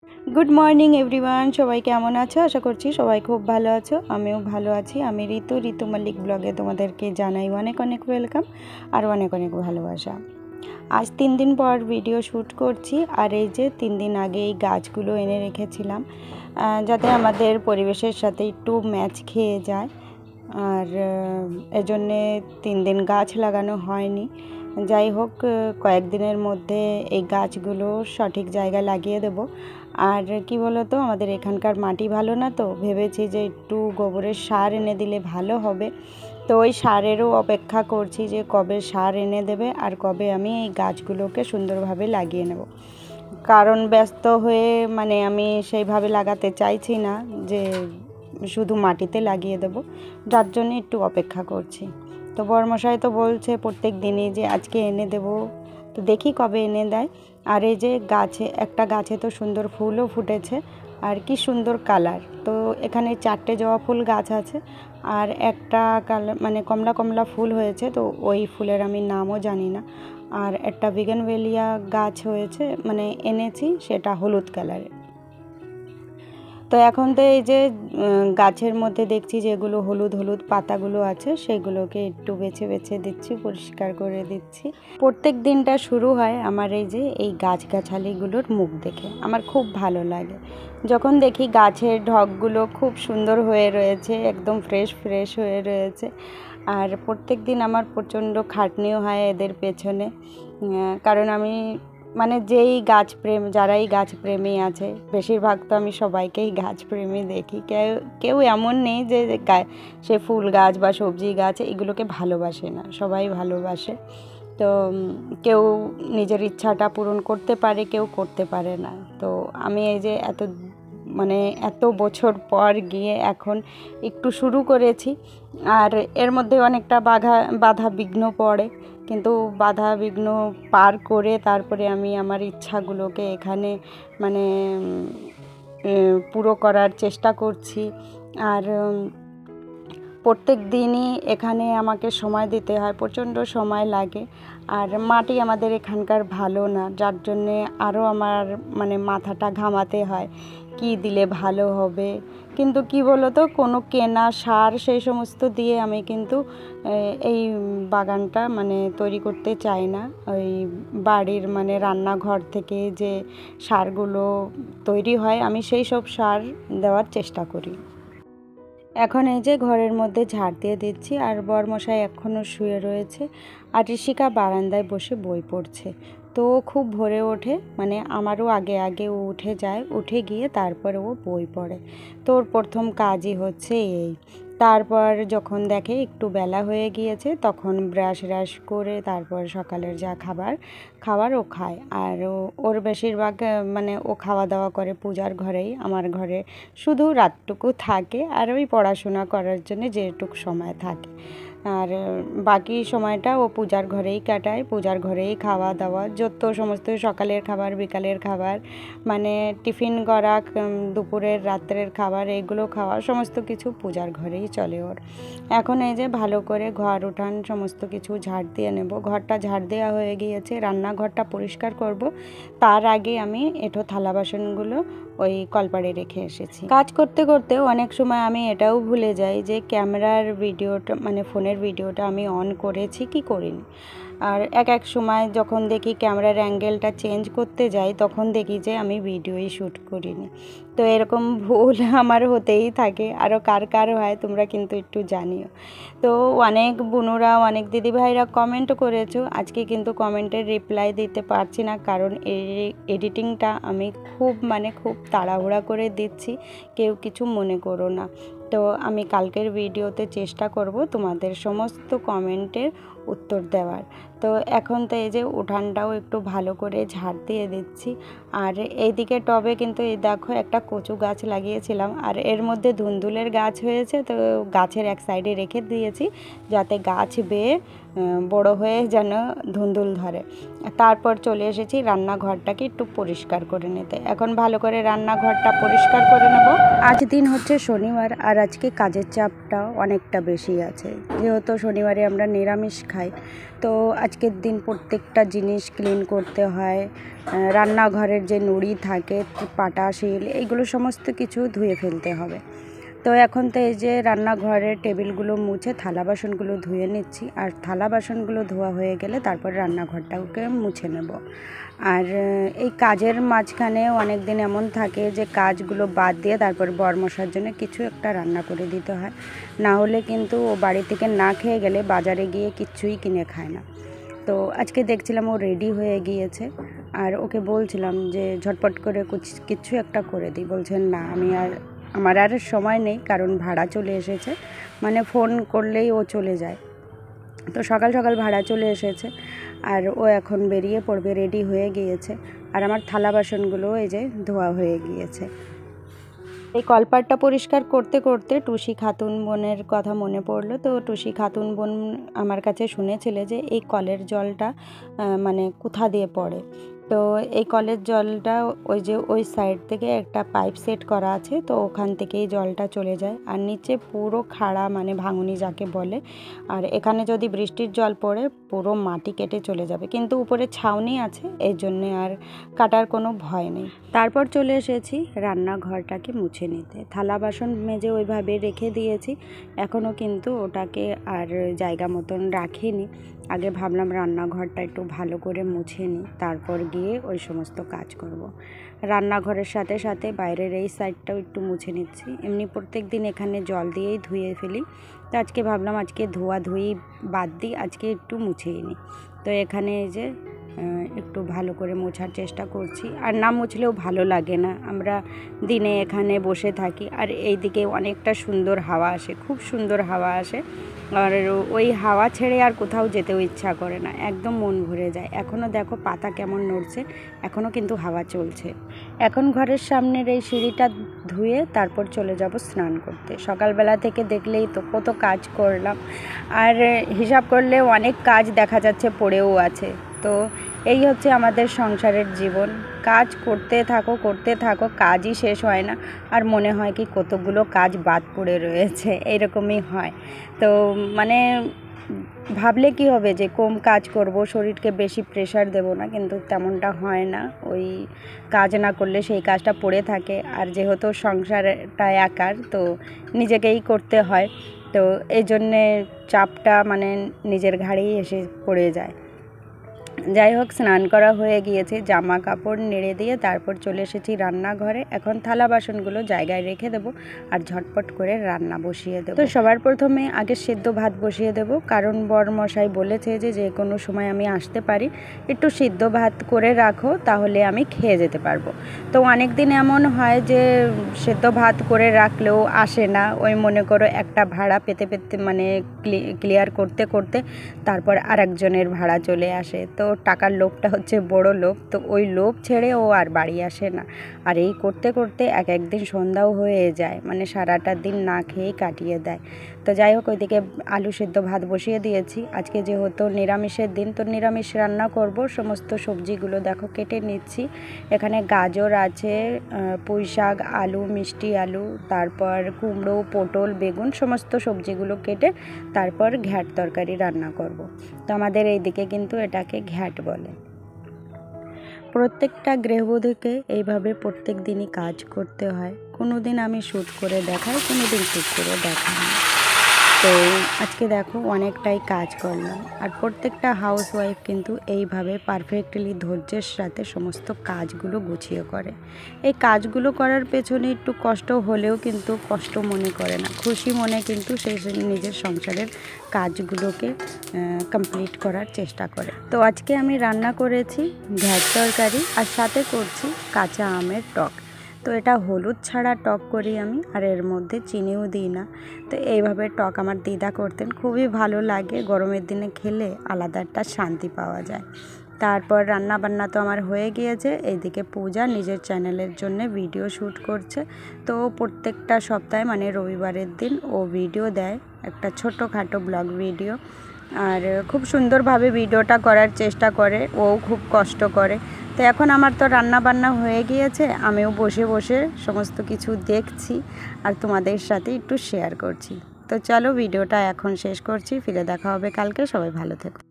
Good morning everyone सबाई केमन आछो आशा करछि सबाई खूब भालो आछो आमिও भालो आछि। आमि ऋतु मल्लिक ब्लगे तोमादेरके जानाई अनेक अनेक वेलकाम और अनेक अनेक भालोबासा। आज 3 दिन पर भिडियो शूट करछि और এই যে 3 दिन आगे এই গাছগুলো এনে রেখেছিলাম যাতে আমাদের পরিবেশের সাথে একটু ম্যাচ খেয়ে যায় আর এজন্য 3 दिन গাছ লাগানো হয়নি। যাই হোক কয়েকদিনের মধ্যে এই গাছগুলো সঠিক জায়গায় লাগিয়ে দেব। আর কি বলো তো আমাদের এখানকার মাটি ভালো না, তো ভেবেছি যে একটু গোবরের সার এনে দিলে ভালো হবে। তো ওই সারেরও অপেক্ষা করছি যে কবে সার এনে দেবে আর কবে আমি এই গাছগুলোকে সুন্দরভাবে লাগিয়ে নেব। কারণ ব্যস্ত হয়ে মানে আমি সেইভাবে লাগাতে চাইছি না যে শুধু মাটিতে লাগিয়ে দেব, যার জন্য একটু অপেক্ষা করছি। তো বরমশাই তো বলছে প্রত্যেক দিনই যে আজকে এনে দেব, তো দেখি কবে এনে দেয়। আর এই যে গাছে একটা গাছে তো সুন্দর ফুলও ফুটেছে আর কি সুন্দর কালার। তো এখানে 4টে জবা ফুল গাছ আছে আর একটা কালার মানে কমলা কমলা ফুল হয়েছে, তো ওই ফুলের আমি নামও জানি না। আর একটা বিগনভেলিয়া গাছ হয়েছে মানে এনেছি, সেটা হলুদ কালারের। তো এখন তো এই যে গাছের মধ্যে দেখছি যেগুলো হলুদ হলুদ পাতাগুলো আছে সেগুলোকে একটু বেছে বেছে দিচ্ছি, পরিষ্কার করে দিচ্ছি। প্রত্যেক দিনটা শুরু হয় আমার এই গাছগাছালিগুলোর মুখ দেখে। আমার খুব ভালো লাগে যখন দেখি গাছের ঢকগুলো খুব সুন্দর হয়ে রয়েছে, একদম ফ্রেশ ফ্রেশ হয়ে রয়েছে। আর প্রত্যেক দিন আমার প্রচণ্ড খাটনিও হয় এদের পেছনে, কারণ আমি মানে যেই গাছপ্রেম যারাই গাছপ্রেমী আছে বেশিরভাগ তো আমি সবাইকেই গাছপ্রেমী দেখি। কেউ এমন নেই যে সে ফুল গাছ বা সবজি গাছ এগুলোকে ভালোবাসে না, সবাই ভালোবাসে। তো কেউ নিজের ইচ্ছাটা পূরণ করতে পারে, কেউ করতে পারে না। তো আমি এই যে এত বছর পর গিয়ে এখন একটু শুরু করেছি আর এর মধ্যে অনেকটা বাধা বিঘ্ন পড়ে, কিন্তু বাধা বিঘ্ন পার করে তারপরে আমি আমার ইচ্ছাগুলোকে এখানে মানে পুরো করার চেষ্টা করছি। আর প্রত্যেক দিনই এখানে আমাকে সময় দিতে হয়, প্রচণ্ড সময় লাগে। আর মাটি আমাদের এখানকার ভালো না, যার জন্যে আরও আমার মানে মাথাটা ঘামাতে হয় কি দিলে ভালো হবে। কিন্তু কি বলো তো কোনো কেনা সার সেই সমস্ত দিয়ে আমি কিন্তু এই বাগানটা মানে তৈরি করতে চাই না। ওই বাড়ির মানে রান্নাঘর থেকে যে সারগুলো তৈরি হয় আমি সেই সব সার দেওয়ার চেষ্টা করি। এখন এই যে ঘরের মধ্যে ঝাড় দিয়ে দিচ্ছি আর বরমশাই এখনও শুয়ে রয়েছে আর ঋষিকা বারান্দায় বসে বই পড়ছে। তো খুব ভোরে ওঠে, মানে আমারও আগে আগে ও উঠে যায়, উঠে গিয়ে তারপরে ও বই পড়ে। তো ওর প্রথম কাজই হচ্ছে এই। তারপর যখন দেখে একটু বেলা হয়ে গিয়েছে তখন ব্রাশ করে তারপর সকালের যা খাবার ও খায়। আর ওর বেশিরভাগ মানে ও খাওয়া দাওয়া করে পূজার ঘরেই, আমার ঘরে শুধু রাতটুকু থাকে আর ওই পড়াশোনা করার জন্য যেটুকু সময় থাকে। আর বাকি সময়টা ও পূজার ঘরেই কাটায়, পূজার ঘরেই খাওয়া দাওয়া যত সমস্ত সকালের খাবার বিকালের খাবার মানে টিফিন করা দুপুরের রাত্রের খাবার এগুলো খাওয়া সমস্ত কিছু পূজার ঘরেই চলে ওর। এখন এই যে ভালো করে ঘর উঠান সমস্ত কিছু ঝাড় দিয়ে নেব। ঘরটা ঝাড় দেওয়া হয়ে গিয়েছে, রান্নাঘরটা পরিষ্কার করব। তার আগে আমি এঁঠো থালা বাসনগুলো ওই কলপাড়ে রেখে এসেছি। কাজ করতে করতে অনেক সময় আমি এটাও ভুলে যাই যে ক্যামেরার ভিডিওটা মানে ফোনের ভিডিওটা আমি অন করেছি কি করিনি। আর এক সময় যখন দেখি ক্যামেরার অ্যাঙ্গেলটা চেঞ্জ করতে যাই তখন দেখি যে আমি ভিডিওই শ্যুট করিনি। তো এরকম ভুল আমার হতেই থাকে, আরও কার হয় তোমরা কিন্তু একটু জানিও। তো অনেক বোনরা অনেক দিদিভাইরা কমেন্টও করেছো, আজকে কিন্তু কমেন্টের রিপ্লাই দিতে পারছি না কারণ এডিটিংটা আমি খুব তাড়াহুড়া করে দিচ্ছি, কেউ কিছু মনে করো না। তো আমি কালকের ভিডিওতে চেষ্টা করব তোমাদের সমস্ত কমেন্টের উত্তর দেওয়ার। তো এখন তো এই যে উঠানটাও একটু ভালো করে ঝাড় দিয়ে দিচ্ছি। আর এইদিকে টবে কিন্তু এই দেখো একটা কচু গাছ লাগিয়েছিলাম আর এর মধ্যে ধুন্দুলের গাছ হয়েছে, তো গাছের এক সাইডে রেখে দিয়েছি যাতে গাছ বেয়ে বড় হয়ে যেন ধুন্দুল ধরে। তারপর চলে এসেছি রান্নাঘরটাকে একটু পরিষ্কার করে নিতে। এখন ভালো করে রান্নাঘরটা পরিষ্কার করে নেব। আজ দিন হচ্ছে শনিবার আর আজকে কাজের চাপটা অনেকটা বেশি আছে, যেহেতু শনিবারে আমরা নিরামিষ খাই। তো আজকের দিন প্রত্যেকটা জিনিস ক্লিন করতে হয়, রান্নাঘরের যে নুড়ি থাকে, পাটা শিল, এইগুলো সমস্ত কিছু ধুয়ে ফেলতে হবে। তো এখন তো এই যে রান্নাঘরের টেবিলগুলো মুছে থালা বাসনগুলো ধুয়ে নিচ্ছি, আর থালা বাসনগুলো ধোয়া হয়ে গেলে তারপর রান্নাঘরটাকে মুছে নেব। আর এই কাজের মাঝখানে অনেক দিন এমন থাকে যে কাজগুলো বাদ দিয়ে তারপর বরমশার জন্য কিছু একটা রান্না করে দিতে হয়, না হলে কিন্তু ও বাড়ি থেকে না খেয়ে গেলে বাজারে গিয়ে কিচ্ছুই কিনে খায় না। তো আজকে দেখছিলাম ও রেডি হয়ে গিয়েছে, আর ওকে বলছিলাম যে ঝটপট করে কিছু একটা করে দিই। বলছেন না, আমার আর সময় নেই, কারণ ভাড়া চলে এসেছে, মানে ফোন করলেই ও চলে যায়। তো সকাল সকাল ভাড়া চলে এসেছে, আর ও এখন বেরিয়ে পড়বে, রেডি হয়ে গিয়েছে। আর আমার থালা বাসনগুলো এই যে ধোয়া হয়ে গিয়েছে। এই কলপাটটা পরিষ্কার করতে করতে টুসি খাতুন বোনের কথা মনে পড়লো। তো টুসি খাতুন বোন আমার কাছে শুনেছিলে যে এই কলের জলটা মানে কোথা দিয়ে পড়ে। তো এই কলের জলটা ওই সাইড থেকে একটা পাইপ সেট করা আছে, তো ওখান থেকেই জলটা চলে যায়, আর নিচে পুরো খাড়া, মানে ভাঙুনি যাকে বলে। আর এখানে যদি বৃষ্টির জল পড়ে পুরো মাটি কেটে চলে যাবে, কিন্তু উপরে ছাউনি আছে, এই জন্যে আর কাটার কোনো ভয় নেই। তারপর চলে এসেছি রান্নাঘরটাকে মুছে নিতে। থালা বাসন মেজে ওইভাবে রেখে দিয়েছি, এখনও কিন্তু ওটাকে আর জায়গা মতন রাখিনি। আগে ভাবলাম রান্নাঘরটা একটু ভালো করে মুছে নিই, তারপর গিয়ে ওই সমস্ত কাজ করব। রান্নাঘরের সাথে সাথে বাইরের এই সাইডটাও একটু মুছে নিচ্ছি। এমনি প্রত্যেক দিন এখানে জল দিয়েই ধুয়ে ফেলি, তো আজকে ভাবলাম আজকে ধোয়াধুয়ি বাদ দিই, আজকে একটু মুছেই নিই। তো এখানে এই যে একটু ভালো করে মোছার চেষ্টা করছি, আর না মুছলেও ভালো লাগে না। আমরা দিনে এখানে বসে থাকি, আর এই দিকে অনেকটা সুন্দর হাওয়া আসে, খুব সুন্দর হাওয়া আসে, আর ওই হাওয়া ছেড়ে আর কোথাও যেতেও ইচ্ছা করে না, একদম মন ভরে যায়। এখনও দেখো পাতা কেমন নড়ছে, এখনও কিন্তু হাওয়া চলছে। এখন ঘরের সামনের এই সিঁড়িটা ধুয়ে তারপর চলে যাব স্নান করতে। সকালবেলা থেকে দেখলেই তো কত কাজ করলাম, আর হিসাব করলে অনেক কাজ দেখা যাচ্ছে পড়েও আছে। তো এই হচ্ছে আমাদের সংসারের জীবন, কাজ করতে থাকো, কাজই শেষ হয় না, আর মনে হয় কি কতগুলো কাজ বাদ পড়ে রয়েছে, এইরকমই হয়। তো মানে ভাবলে কি হবে যে কম কাজ করব, শরীরকে বেশি প্রেশার দেব না, কিন্তু তেমনটা হয় না। ওই কাজ না করলে সেই কাজটা পড়ে থাকে, আর যেহেতু সংসারটা একার, তো নিজেকেই করতে হয়, তো এই জন্যে চাপটা মানে নিজের ঘাড়েই এসে পড়ে যায়। যাই হোক, স্নান করা হয়ে গিয়েছে, জামা কাপড় নেড়ে দিয়ে তারপর চলে এসেছি রান্নাঘরে। এখন থালা বাসনগুলো জায়গায় রেখে দেবো, আর ঝটপট করে রান্না বসিয়ে দেবো। তো সবার প্রথমে আগে সেদ্ধ ভাত বসিয়ে দেবো, কারণ বরমশাই বলেছে যে কোনো সময় আমি আসতে পারি, একটু সিদ্ধ ভাত করে রাখো, তাহলে আমি খেয়ে যেতে পারবো। তো অনেক দিন এমন হয় যে সেদ্ধ ভাত করে রাখলেও আসে না, ওই মনে করো একটা ভাড়া পেতে মানে ক্লিয়ার করতে করতে তারপর আরেকজনের ভাড়া চলে আসে। তো টাকার লোভটা হচ্ছে বড় লোভ, তো ওই লোভ ছেড়ে ও আর বাড়ি আসে না। আর এই করতে করতে একদিন সন্ধ্যাও হয়ে যায়, মানে সারাটা দিন না খেয়েই কাটিয়ে দেয়। তো যাই হোক, ওইদিকে আলু সেদ্ধ ভাত বসিয়ে দিয়েছি। আজকে যেহেতু নিরামিষের দিন, তো নিরামিষ রান্না করব। সমস্ত সবজিগুলো দেখো কেটে নিচ্ছি। এখানে গাজর আছে, পুঁই শাক, আলু, মিষ্টি আলু, তারপর কুমড়ো, পটল, বেগুন, সমস্ত সবজিগুলো কেটে তারপর ঘ্যাট তরকারি রান্না করব। তো আমাদের এইদিকে কিন্তু এটাকে ঘ্যাট বলে। প্রত্যেকটা গৃহবধূকে এইভাবে প্রত্যেক দিনই কাজ করতে হয়। কোনো দিন আমি শ্যুট করে দেখাই, কোনো দিন শ্যুট করে দেখাই না। তো আজকে দেখো অনেকটাই কাজ করলাম, আর প্রত্যেকটা হাউসওয়াইফ কিন্তু এইভাবে পারফেক্টলি ধৈর্যের সাথে সমস্ত কাজগুলো গুছিয়ে করে। এই কাজগুলো করার পেছনে একটু কষ্ট হলেও কিন্তু কষ্ট মনে করে না, খুশি মনে কিন্তু সে নিজের সংসারের কাজগুলোকে কমপ্লিট করার চেষ্টা করে। তো আজকে আমি রান্না করেছি ঘ্যাট তরকারি, আর সাথে করছি কাঁচা আমের টক। তো এটা হলুদ ছাড়া টক করি আমি, আর এর মধ্যে চিনিও দিই না। তো এইভাবে টক আমার দিদা করতেন, খুবই ভালো লাগে, গরমের দিনে খেলে আলাদা একটা শান্তি পাওয়া যায়। তারপর রান্না বান্না তো আমার হয়ে গিয়েছে। এইদিকে পূজা নিজের চ্যানেলের জন্য ভিডিও শ্যুট করছে। তো প্রত্যেকটা সপ্তাহে মানে রবিবারের দিন ও ভিডিও দেয়, একটা ছোটোখাটো ব্লগ ভিডিও, আর খুব সুন্দরভাবে ভিডিওটা করার চেষ্টা করে, ও খুব কষ্ট করে। তো এখন আমার তো রান্না বান্না হয়ে গিয়েছে, আমিও বসে বসে সমস্ত কিছু দেখছি আর তোমাদের সাথে একটু শেয়ার করছি। তো চলো ভিডিওটা এখন শেষ করছি, ফিরে দেখা হবে কালকে। সবাই ভালো থেকো।